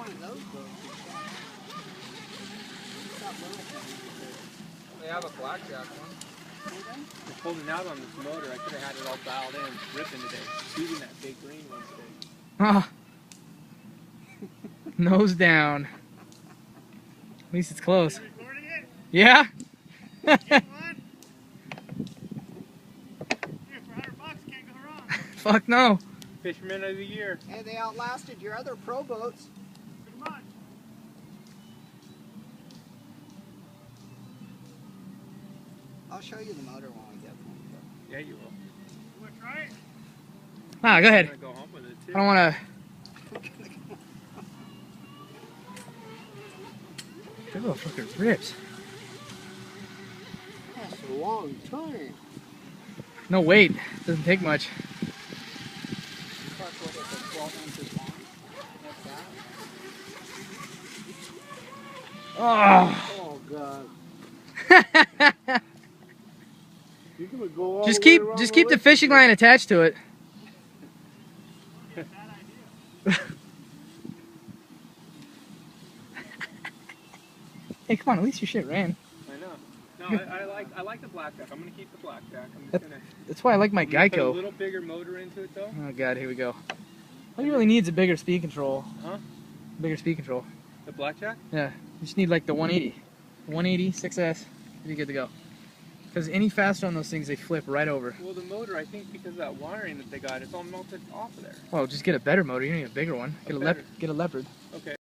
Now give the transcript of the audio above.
one of those boats. They have a blackjack one. They're pulling out on this motor. I could have had it all dialed in, ripping today, shooting that big green one today. Ah. Nose down. At least it's close. Are you recording it? Yeah? Get one? Here, for $100 can't go wrong. Fuck no. Fisherman of the year. Hey, they outlasted your other pro boats. Pretty much. I'll show you the motor when we get one. Yeah, you will. You want to try it? Ah, go ahead. I'm gonna go home with it too. I don't want to. That little fucker rips. That's a long time. No weight. Doesn't take much. Plus, what is it, 12 inches long? What's that? Oh. Oh, God. You can go all Just the way keep around the lake fishing with line attached to it. Hey, come on! At least your shit ran. I know. No, I like the blackjack. I'm gonna keep the blackjack. I'm just gonna. That's why I like my Put a Geico. little bigger motor into it though. Oh God, here we go. All you really need is a bigger speed control. Huh? Bigger speed control. The blackjack? Yeah, you just need like the 180. 180, 6S, you're good to go. Because any faster on those things, they flip right over. Well, the motor, I think, because of that wiring that they got, it's all melted off of there. Well, just get a better motor. You need a bigger one. Get a better. leopard. Okay.